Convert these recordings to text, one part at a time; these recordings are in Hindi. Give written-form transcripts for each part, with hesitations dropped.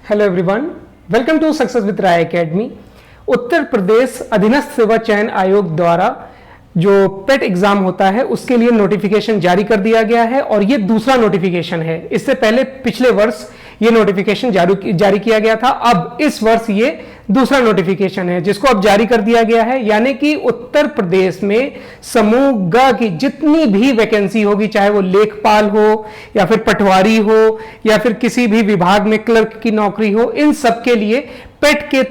Hello everyone, welcome to success with Rai academy. Uttar Pradesh अधीनस्थ सेवा चयन आयोग द्वारा जो पेट एग्जाम होता है उसके लिए नोटिफिकेशन जारी कर दिया गया है और ये दूसरा नोटिफिकेशन है। इससे पहले पिछले वर्ष ये नोटिफिकेशन जारी किया गया था। अब इस वर्ष ये दूसरा नोटिफिकेशन है जिसको अब जारी कर दिया गया है। यानी कि उत्तर प्रदेश में समूह ग की जितनी भी वैकेंसी होगी, चाहे वो लेखपाल हो या फिर पटवारी हो या फिर किसी भी विभाग में क्लर्क की नौकरी हो, इन सब के लिए पेट के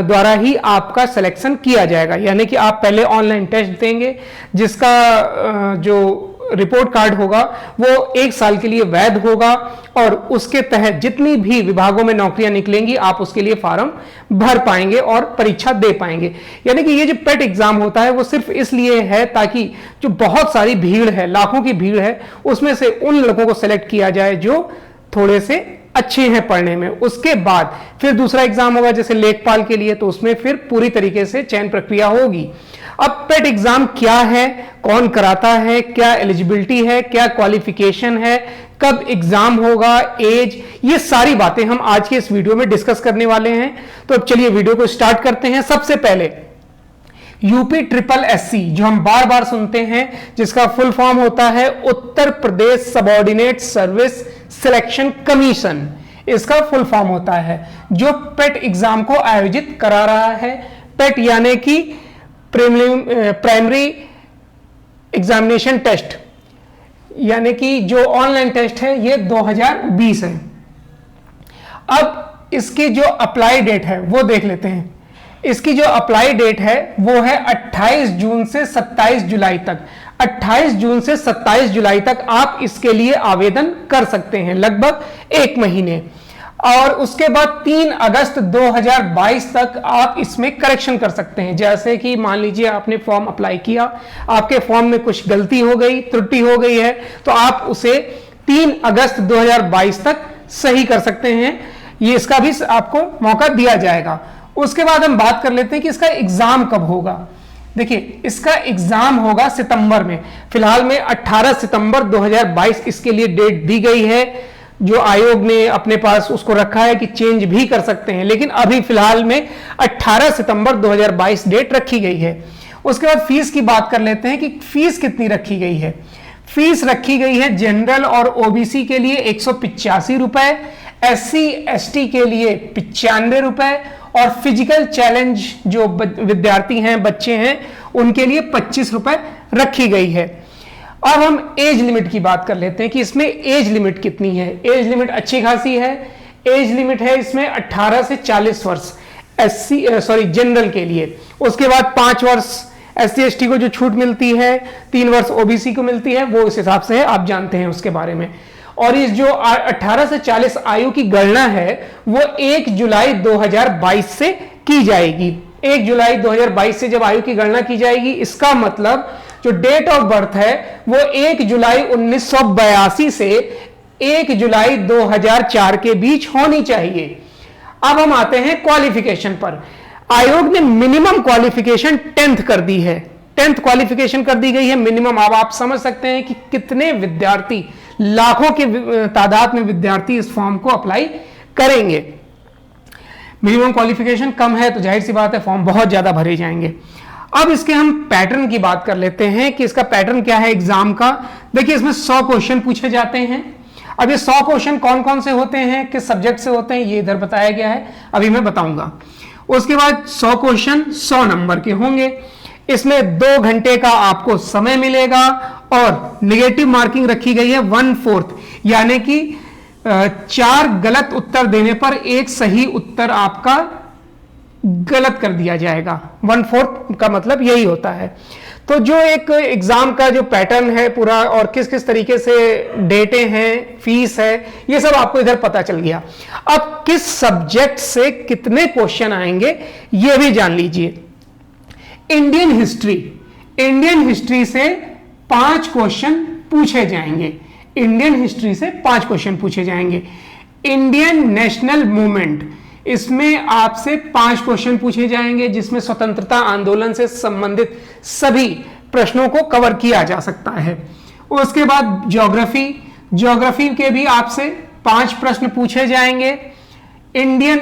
द्वारा ही आपका सिलेक्शन किया जाएगा। यानी कि आप पहले ऑनलाइन टेस्ट देंगे जिसका जो रिपोर्ट कार्ड होगा वो 1 साल के लिए वैध होगा और उसके तहत जितनी भी विभागों में नौकरियां निकलेंगी आप उसके लिए फॉर्म भर पाएंगे और परीक्षा दे पाएंगे। यानी कि ये जो पेट एग्जाम होता है वो सिर्फ इसलिए है ताकि जो बहुत सारी भीड़ है, लाखों की भीड़ है, उसमें से उन लोगों को सिलेक्ट किया जाए जो थोड़े से अच्छे हैं पढ़ने में। उसके बाद फिर दूसरा एग्जाम होगा जैसे लेखपाल के लिए, तो उसमें फिर पूरी तरीके से चयन प्रक्रिया होगी। अब पेट एग्जाम क्या है, कौन कराता है, क्या एलिजिबिलिटी है, क्या क्वालिफिकेशन है, कब एग्जाम होगा, एज, ये सारी बातें हम आज के इस वीडियो में डिस्कस करने वाले हैं। तो अब चलिए वीडियो को स्टार्ट करते हैं। सबसे पहले यूपी ट्रिपल एससी जो हम बार बार सुनते हैं, जिसका फुल फॉर्म होता है Uttar Pradesh subordinate service selection commission, इसका फुल फॉर्म होता है जो पेट एग्जाम को आयोजित करा रहा है। पेट यानी कि प्राइमरी एग्जामिनेशन टेस्ट, यानी कि जो ऑनलाइन टेस्ट है ये 2020 है। अब इसकी जो अप्लाई डेट है वो देख लेते हैं। इसकी जो अप्लाई डेट है वो है 28 जून से 27 जुलाई तक। 28 जून से 27 जुलाई तक आप इसके लिए आवेदन कर सकते हैं, लगभग 1 महीने। और उसके बाद 3 अगस्त 2022 तक आप इसमें करेक्शन कर सकते हैं। जैसे कि मान लीजिए आपने फॉर्म अप्लाई किया, आपके फॉर्म में कुछ गलती हो गई, त्रुटि हो गई है, तो आप उसे 3 अगस्त 2022 तक सही कर सकते हैं। ये इसका भी आपको मौका दिया जाएगा। उसके बाद हम बात कर लेते हैं कि इसका एग्जाम कब होगा। देखिए, इसका एग्जाम होगा सितंबर में। फिलहाल में 18 सितंबर 2022 इसके लिए डेट दी गई है। जो आयोग ने अपने पास उसको रखा है कि चेंज भी कर सकते हैं, लेकिन अभी फिलहाल में 18 सितंबर 2022 डेट रखी गई है। उसके बाद फीस की बात कर लेते हैं कि फीस कितनी रखी गई है। फीस रखी गई है जनरल और ओबीसी के लिए 185 रुपए, SC ST के लिए 95 रुपए और फिजिकल चैलेंज जो विद्यार्थी हैं, बच्चे हैं, उनके लिए 25 रुपए रखी गई है। अब हम एज लिमिट की बात कर लेते हैं कि इसमें एज लिमिट कितनी है। एज लिमिट अच्छी खासी है। एज लिमिट है इसमें 18 से 40 वर्ष जनरल के लिए। उसके बाद 5 वर्ष SC ST को जो छूट मिलती है, 3 वर्ष ओबीसी को मिलती है, वो इस हिसाब से है, आप जानते हैं उसके बारे में। और इस जो 18 से 40 आयु की गणना है वो 1 जुलाई 2022 से की जाएगी। 1 जुलाई 2022 से जब आयु की गणना की जाएगी, इसका मतलब जो डेट ऑफ बर्थ है वो 1 जुलाई 1982 से 1 जुलाई 2004 के बीच होनी चाहिए। अब हम आते हैं क्वालिफिकेशन पर। आयोग ने मिनिमम क्वालिफिकेशन 10th कर दी है। 10th क्वालिफिकेशन कर दी गई है मिनिमम। अब आप समझ सकते हैं कि कितने विद्यार्थी, लाखों के तादाद में विद्यार्थी इस फॉर्म को अप्लाई करेंगे। मिनिमम क्वालिफिकेशन कम है तो जाहिर सी बात है फॉर्म बहुत ज्यादा भरे जाएंगे। अब इसके हम पैटर्न की बात कर लेते हैं कि इसका पैटर्न क्या है एग्जाम का। देखिए, इसमें 100 क्वेश्चन पूछे जाते हैं। अब ये 100 क्वेश्चन कौन कौन से होते हैं, किस सब्जेक्ट से होते हैं, ये इधर बताया गया है, अभी मैं बताऊंगा। उसके बाद 100 क्वेश्चन 100 नंबर के होंगे। इसमें 2 घंटे का आपको समय मिलेगा और निगेटिव मार्किंग रखी गई है 1/4, यानी कि 4 गलत उत्तर देने पर 1 सही उत्तर आपका गलत कर दिया जाएगा। 1/4 का मतलब यही होता है। तो जो एक एग्जाम का जो पैटर्न है पूरा और किस किस तरीके से डेटें हैं, फीस है, ये सब आपको इधर पता चल गया। अब किस सब्जेक्ट से कितने क्वेश्चन आएंगे ये भी जान लीजिए। इंडियन हिस्ट्री से 5 क्वेश्चन पूछे जाएंगे। इंडियन हिस्ट्री से 5 क्वेश्चन पूछे जाएंगे। इंडियन नेशनल मूवमेंट, इसमें आपसे 5 क्वेश्चन पूछे जाएंगे जिसमें स्वतंत्रता आंदोलन से संबंधित सभी प्रश्नों को कवर किया जा सकता है। उसके बाद ज्योग्राफी के भी आपसे 5 प्रश्न पूछे जाएंगे। इंडियन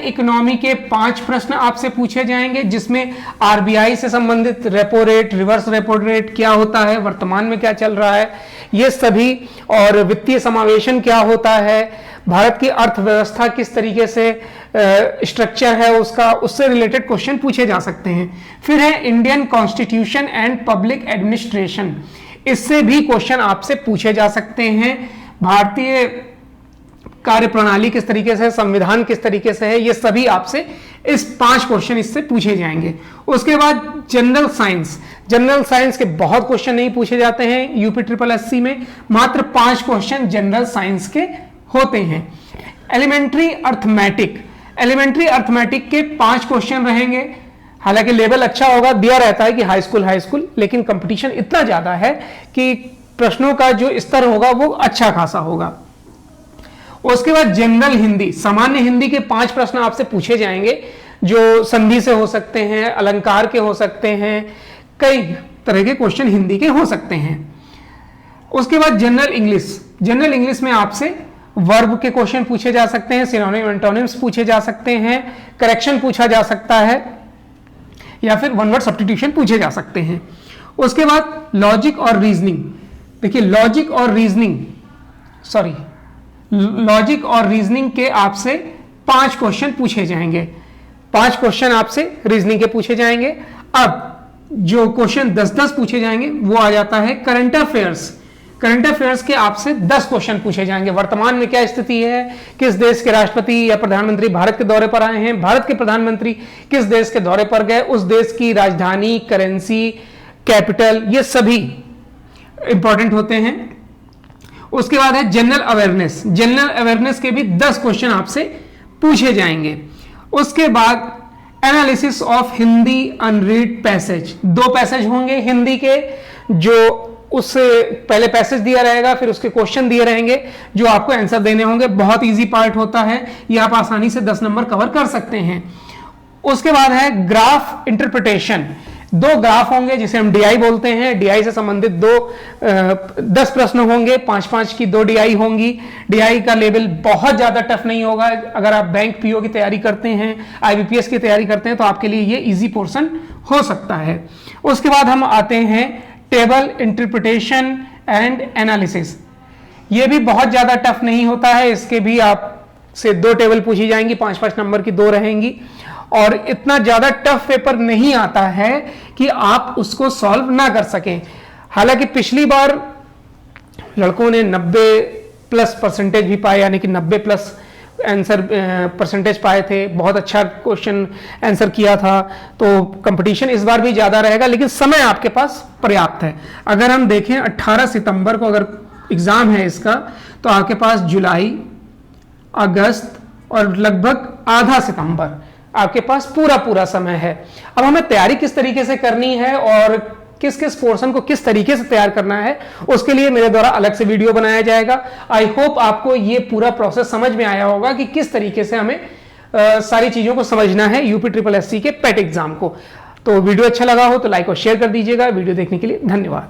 इकोनॉमी के 5 प्रश्न आपसे पूछे जाएंगे, जिसमें आरबीआई से संबंधित repo rate, reverse repo rate क्या होता है, वर्तमान में क्या चल रहा है, ये सभी, और वित्तीय समावेशन क्या होता है, भारत की अर्थव्यवस्था किस तरीके से स्ट्रक्चर है उसका, उससे रिलेटेड क्वेश्चन पूछे जा सकते हैं। फिर है Indian constitution and public administration, इससे भी क्वेश्चन आपसे पूछे जा सकते हैं। भारतीय कार्य प्रणाली किस तरीके से, संविधान किस तरीके से है, ये सभी आपसे इस 5 क्वेश्चन इससे पूछे जाएंगे। उसके बाद जनरल साइंस के बहुत क्वेश्चन नहीं पूछे जाते हैं यूपी में, मात्र 5 क्वेश्चन जनरल साइंस के होते हैं। एलिमेंट्री अर्थमेटिक के 5 क्वेश्चन रहेंगे। हालांकि लेवल अच्छा होगा, दिया रहता है कि हाई स्कूल, लेकिन कंपटीशन इतना ज्यादा है कि प्रश्नों का जो स्तर होगा वो अच्छा खासा होगा। उसके बाद जनरल हिंदी, सामान्य हिंदी के 5 प्रश्न आपसे पूछे जाएंगे, जो संधि से हो सकते हैं, अलंकार के हो सकते हैं, कई तरह के क्वेश्चन हिंदी के हो सकते हैं। उसके बाद जनरल इंग्लिश में आपसे वर्ब के क्वेश्चन पूछे जा सकते हैं, सिनोनिम एंटोनिम्स पूछे जा सकते हैं, करेक्शन पूछा जा सकता है, या फिर वन वर्ड सब्स्टिट्यूशन पूछे जा सकते हैं। उसके बाद लॉजिक और रीजनिंग, देखिए लॉजिक और रीजनिंग के आपसे 5 क्वेश्चन पूछे जाएंगे। 5 क्वेश्चन आपसे रीजनिंग के पूछे जाएंगे। अब जो क्वेश्चन 10-10 पूछे जाएंगे वो आ जाता है करंट अफेयर्स के आपसे 10 क्वेश्चन पूछे जाएंगे। वर्तमान में क्या स्थिति है, किस देश के राष्ट्रपति या प्रधानमंत्री भारत के दौरे पर आए हैं, भारत के प्रधानमंत्री किस देश के दौरे पर गए, उस देश की राजधानी, करेंसी, कैपिटल, ये सभी इंपॉर्टेंट होते हैं। उसके बाद है जनरल अवेयरनेस के भी 10 क्वेश्चन आपसे पूछे जाएंगे। उसके बाद analysis of Hindi unread passage, 2 passage होंगे हिंदी के, जो उससे पहले पैसेज दिया रहेगा, फिर उसके क्वेश्चन दिए रहेंगे जो आपको आंसर देने होंगे। बहुत इजी पार्ट होता है, ये आप आसानी से 10 नंबर कवर कर सकते हैं। उसके बाद है ग्राफ इंटरप्रिटेशन, 2 ग्राफ होंगे जिसे हम डीआई बोलते हैं। डीआई से संबंधित 10 प्रश्न होंगे, 5-5 की 2 डीआई होंगी। डीआई का लेवल बहुत ज्यादा टफ नहीं होगा। अगर आप बैंक पीओ की तैयारी करते हैं, आईबीपीएस की तैयारी करते हैं, तो आपके लिए ये इजी पोर्शन हो सकता है। उसके बाद हम आते हैं टेबल इंटरप्रिटेशन एंड एनालिसिस, ये भी बहुत ज्यादा टफ नहीं होता है। इसके भी आपसे 2 टेबल पूछी जाएंगी, 5-5 नंबर की 2 रहेंगी, और इतना ज्यादा टफ पेपर नहीं आता है कि आप उसको सॉल्व ना कर सकें। हालांकि पिछली बार लड़कों ने 90+ % भी पाए, यानी कि 90+ आंसर परसेंटेज पाए थे, बहुत अच्छा क्वेश्चन आंसर किया था। तो कंपटीशन इस बार भी ज्यादा रहेगा, लेकिन समय आपके पास पर्याप्त है। अगर हम देखें 18 सितंबर को अगर एग्जाम है इसका, तो आपके पास जुलाई, अगस्त और लगभग आधा सितंबर आपके पास पूरा समय है। अब हमें तैयारी किस तरीके से करनी है और किस किस पोर्शन को किस तरीके से तैयार करना है, उसके लिए मेरे द्वारा अलग से वीडियो बनाया जाएगा। आई होप आपको ये पूरा प्रोसेस समझ में आया होगा कि किस तरीके से हमें सारी चीजों को समझना है यूपी SSC के पेट एग्जाम को। तो वीडियो अच्छा लगा हो तो लाइक और शेयर कर दीजिएगा। वीडियो देखने के लिए धन्यवाद।